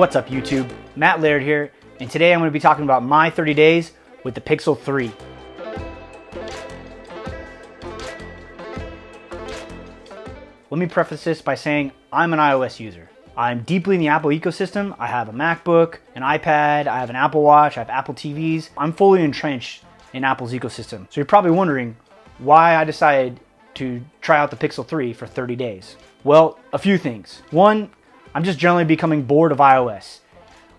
What's up YouTube? Matt Laird here, and today I'm going to be talking about my 30 days with the Pixel 3. Let me preface this by saying I'm an iOS user. I'm deeply in the Apple ecosystem. I have a MacBook, an iPad, I have an Apple Watch, I have Apple TVs. I'm fully entrenched in Apple's ecosystem. So you're probably wondering why I decided to try out the Pixel 3 for 30 days. Well, a few things. One, I'm just generally becoming bored of iOS.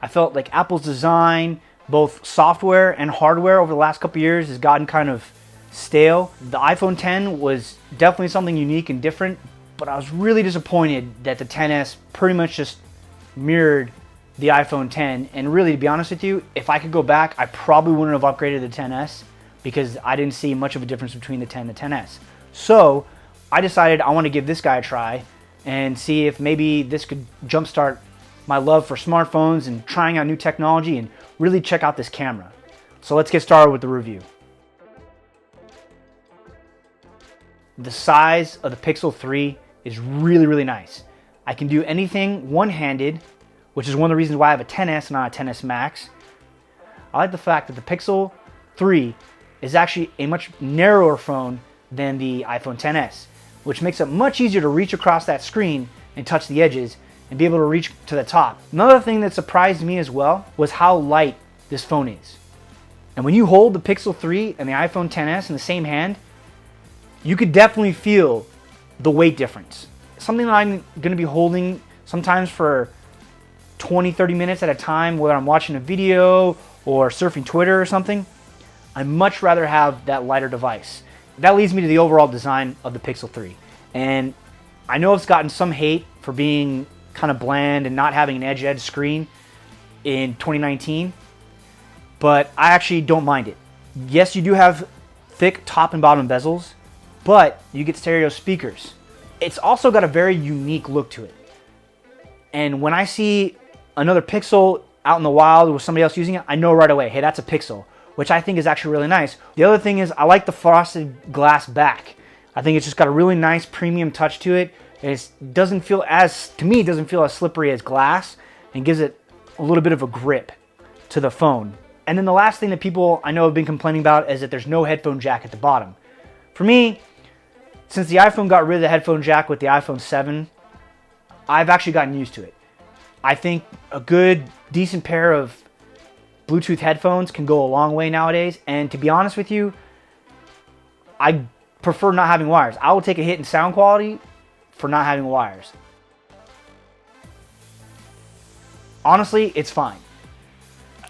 I felt like Apple's design, both software and hardware over the last couple years, has gotten kind of stale. The iPhone X was definitely something unique and different, but I was really disappointed that the XS pretty much just mirrored the iPhone X. And really, to be honest with you, if I could go back, I probably wouldn't have upgraded the XS because I didn't see much of a difference between the X and the XS. So I decided I want to give this guy a try and see if maybe this could jumpstart my love for smartphones and trying out new technology and really check out this camera. So let's get started with the review. The size of the Pixel 3 is really nice. I can do anything one-handed, which is one of the reasons why I have a XS and not a XS Max. I like the fact that the Pixel 3 is actually a much narrower phone than the iPhone XS, which makes it much easier to reach across that screen and touch the edges and be able to reach to the top. Another thing that surprised me as well was how light this phone is. And when you hold the Pixel 3 and the iPhone XS in the same hand, you could definitely feel the weight difference. Something that I'm going to be holding sometimes for 20-30 minutes at a time, whether I'm watching a video or surfing Twitter or something, I'd much rather have that lighter device. That leads me to the overall design of the Pixel 3. And I know it's gotten some hate for being kind of bland and not having an edge screen in 2019, but I actually don't mind it. Yes, you do have thick top and bottom bezels, but you get stereo speakers. It's also got a very unique look to it. And when I see another Pixel out in the wild with somebody else using it, I know right away, hey, that's a Pixel, which I think is actually really nice. The other thing is I like the frosted glass back. I think it's just got a really nice premium touch to it. It doesn't feel as, to me, it doesn't feel as slippery as glass and gives it a little bit of a grip to the phone. And then the last thing that people I know have been complaining about is that there's no headphone jack at the bottom. For me, since the iPhone got rid of the headphone jack with the iPhone 7, I've actually gotten used to it. I think a good, decent pair of Bluetooth headphones can go a long way nowadays, and to be honest with you, I prefer not having wires. I will take a hit in sound quality for not having wires. Honestly, it's fine.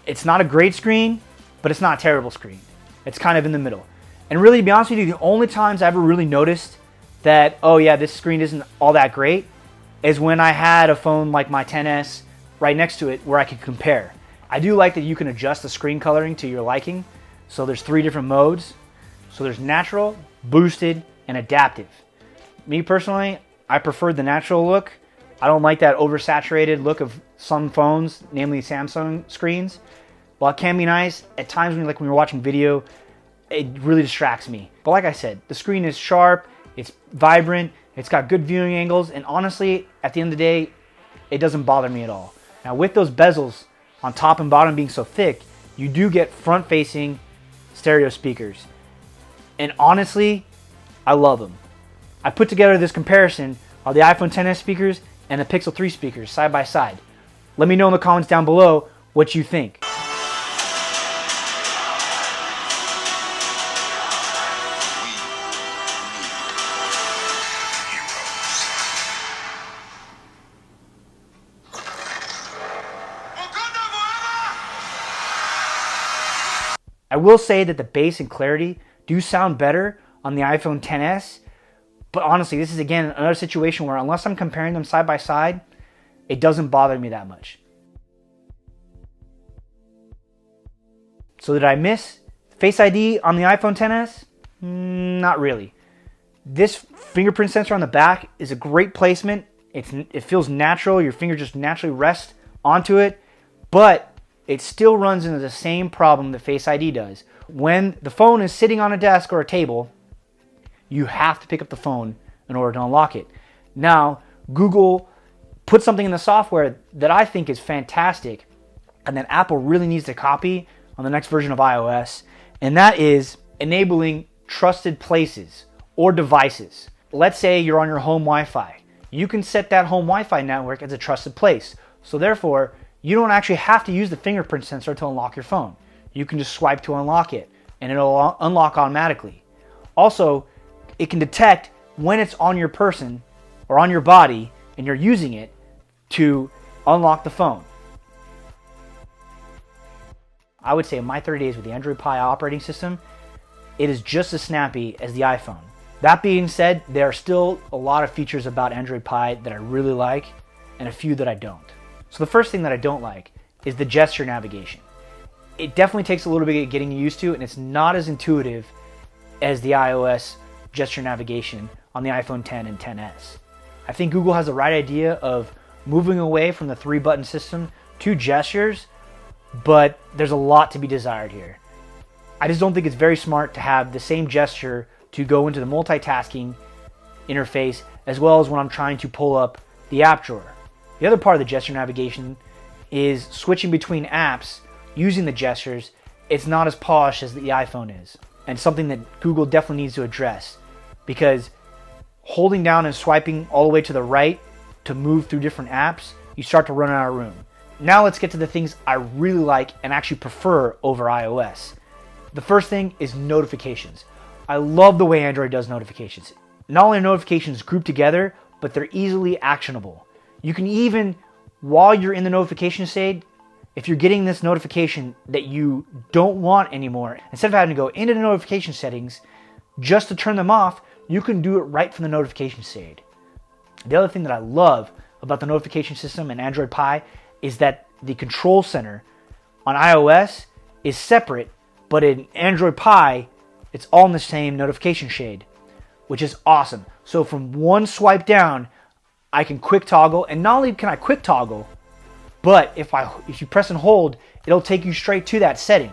It's not a great screen, but it's not a terrible screen. It's kind of in the middle. And really, to be honest with you, the only times I ever really noticed that, oh yeah, this screen isn't all that great, is when I had a phone like my XS right next to it where I could compare. I do like that you can adjust the screen coloring to your liking. So there's 3 different modes. So there's natural, boosted, and adaptive. Me personally, I prefer the natural look. I don't like that oversaturated look of some phones, namely Samsung screens. While it can be nice, at times when you're watching video, it really distracts me. But like I said, the screen is sharp, it's vibrant, it's got good viewing angles, and honestly, at the end of the day, it doesn't bother me at all. Now with those bezels on top and bottom being so thick, you do get front-facing stereo speakers. And honestly, I love them. I put together this comparison of the iPhone XS speakers and the Pixel 3 speakers side by side. Let me know in the comments down below what you think. I will say that the bass and clarity do sound better on the iPhone XS, but honestly, this is again another situation where unless I'm comparing them side by side, it doesn't bother me that much. So did I miss Face ID on the iPhone XS? Not really. This fingerprint sensor on the back is a great placement. It feels natural. Your finger just naturally rests onto it, but it still runs into the same problem that Face ID does. When the phone is sitting on a desk or a table, you have to pick up the phone in order to unlock it. Now, Google put something in the software that I think is fantastic and that Apple really needs to copy on the next version of iOS, and that is enabling trusted places or devices. Let's say you're on your home Wi-Fi. You can set that home Wi-Fi network as a trusted place. So therefore, you don't actually have to use the fingerprint sensor to unlock your phone. You can just swipe to unlock it, and it'll unlock automatically. Also, it can detect when it's on your person or on your body and you're using it to unlock the phone. I would say in my 30 days with the Android Pie operating system, it is just as snappy as the iPhone. That being said, there are still a lot of features about Android Pie that I really like and a few that I don't. So the first thing that I don't like is the gesture navigation. It definitely takes a little bit of getting used to, and it's not as intuitive as the iOS gesture navigation on the iPhone 10 and 10s. I think Google has the right idea of moving away from the 3-button system to gestures, but there's a lot to be desired here. I just don't think it's very smart to have the same gesture to go into the multitasking interface as well as when I'm trying to pull up the app drawer. The other part of the gesture navigation is switching between apps using the gestures. It's not as polished as the iPhone is, and something that Google definitely needs to address, because holding down and swiping all the way to the right to move through different apps, you start to run out of room. Now let's get to the things I really like and actually prefer over iOS. The first thing is notifications. I love the way Android does notifications. Not only are notifications grouped together, but they're easily actionable. You can even, while you're in the notification stage, if you're getting this notification that you don't want anymore, instead of having to go into the notification settings just to turn them off, you can do it right from the notification stage. The other thing that I love about the notification system in Android Pie is that the control center on iOS is separate, but in Android Pie, it's all in the same notification shade, which is awesome. So from one swipe down, I can quick toggle, and not only can I quick toggle, but if you press and hold, it'll take you straight to that setting.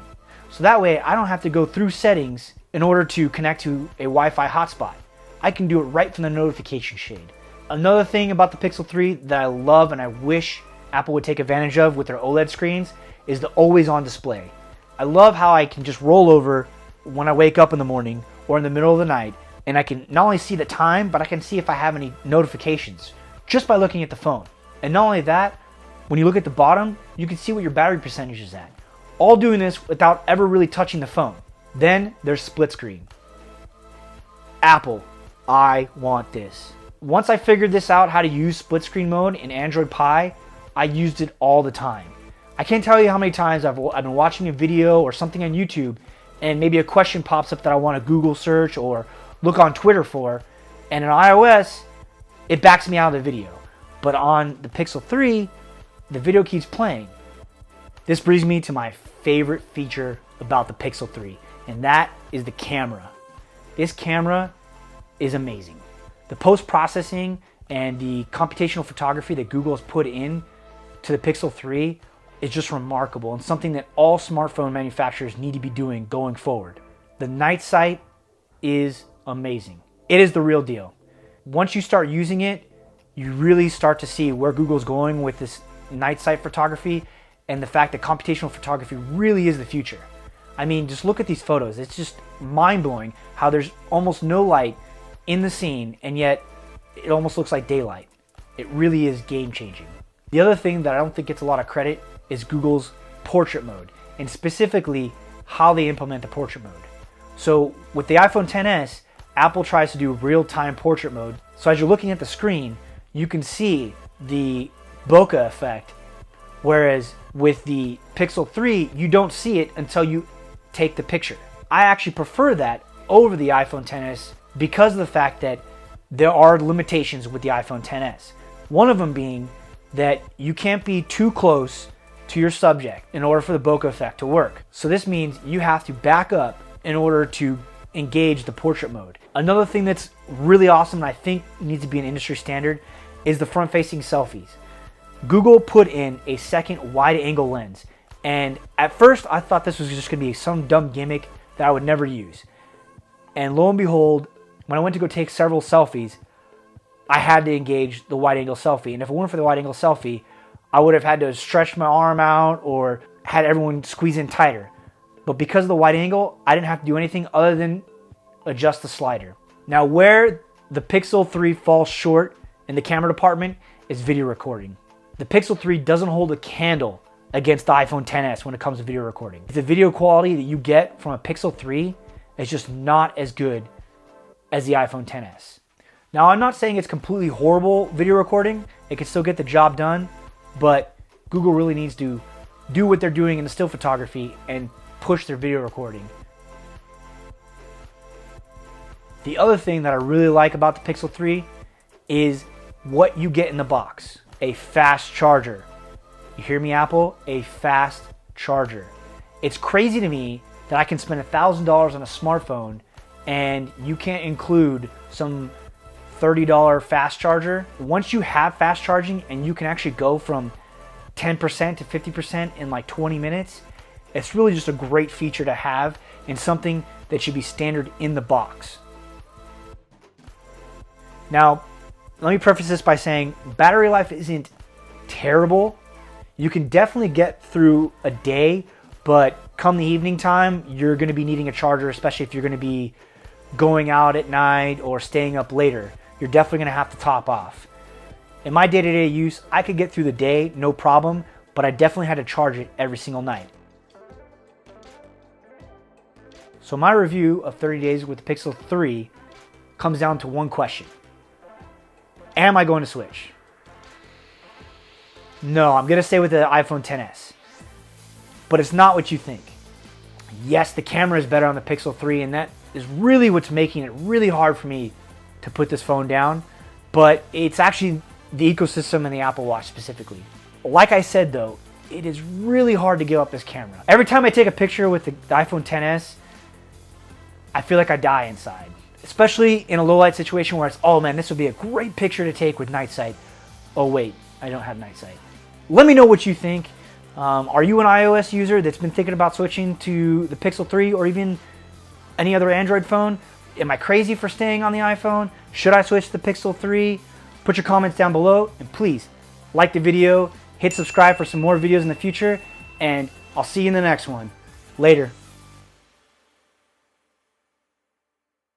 So that way I don't have to go through settings in order to connect to a Wi-Fi hotspot. I can do it right from the notification shade. Another thing about the Pixel 3 that I love and I wish Apple would take advantage of with their OLED screens is the always on display. I love how I can just roll over when I wake up in the morning or in the middle of the night, and I can not only see the time, but I can see if I have any notifications just by looking at the phone. And not only that, when you look at the bottom, you can see what your battery percentage is at. All doing this without ever really touching the phone. Then there's split screen. Apple, I want this. Once I figured this out, how to use split screen mode in Android Pie, I used it all the time. I can't tell you how many times I've been watching a video or something on YouTube, and maybe a question pops up that I want to Google search or look on Twitter for, and in iOS, it backs me out of the video. But on the Pixel 3, the video keeps playing. This brings me to my favorite feature about the Pixel 3, and that is the camera. This camera is amazing. The post-processing and the computational photography that Google has put in to the Pixel 3 is just remarkable, and something that all smartphone manufacturers need to be doing going forward. The night sight is amazing. It is the real deal. Once you start using it, you really start to see where Google's going with this night sight photography, and the fact that computational photography really is the future. I mean, just look at these photos. It's just mind-blowing how there's almost no light in the scene, and yet it almost looks like daylight. It really is game-changing. The other thing that I don't think gets a lot of credit is Google's portrait mode, and specifically how they implement the portrait mode. So with the iPhone XS, Apple tries to do real-time portrait mode. So as you're looking at the screen, you can see the bokeh effect, whereas with the Pixel 3, you don't see it until you take the picture. I actually prefer that over the iPhone XS because of the fact that there are limitations with the iPhone XS. One of them being that you can't be too close to your subject in order for the bokeh effect to work. So this means you have to back up in order to engage the portrait mode. Another thing that's really awesome and I think needs to be an industry standard is the front-facing selfies. Google put in a second wide-angle lens, and at first I thought this was just going to be some dumb gimmick that I would never use. And lo and behold, when I went to go take several selfies, I had to engage the wide angle selfie. And if it weren't for the wide angle selfie, I would have had to stretch my arm out or had everyone squeeze in tighter. But because of the wide angle, I didn't have to do anything other than adjust the slider. Now, where the Pixel 3 falls short in the camera department is video recording. The Pixel 3 doesn't hold a candle against the iPhone XS when it comes to video recording. The video quality that you get from a Pixel 3 is just not as good as the iPhone XS. Now, I'm not saying it's completely horrible video recording. It can still get the job done, but Google really needs to do what they're doing in the still photography and push their video recording. The other thing that I really like about the Pixel 3 is what you get in the box. A fast charger. You hear me, Apple? A fast charger. It's crazy to me that I can spend $1,000 on a smartphone and you can't include some $30 fast charger. Once you have fast charging and you can actually go from 10% to 50% in like 20 minutes, it's really just a great feature to have and something that should be standard in the box. Now, let me preface this by saying battery life isn't terrible. You can definitely get through a day, but come the evening time, you're going to be needing a charger, especially if you're going to be going out at night or staying up later. You're definitely going to have to top off. In my day-to-day use, I could get through the day, no problem, but I definitely had to charge it every single night. So my review of 30 days with the Pixel 3 comes down to one question. Am I going to switch? No, I'm going to stay with the iPhone XS. But it's not what you think. Yes, the camera is better on the Pixel 3, and that is really what's making it really hard for me to put this phone down. But it's actually the ecosystem and the Apple Watch specifically. Like I said though, it is really hard to give up this camera. Every time I take a picture with the iPhone XS, I feel like I die inside. Especially in a low light situation where it's, oh man, this would be a great picture to take with night sight. Oh wait, I don't have night sight. Let me know what you think. Are you an iOS user that's been thinking about switching to the Pixel 3 or even any other Android phone? Am I crazy for staying on the iPhone? Should I switch to the Pixel 3? Put your comments down below, and please like the video, hit subscribe for some more videos in the future, and I'll see you in the next one. Later.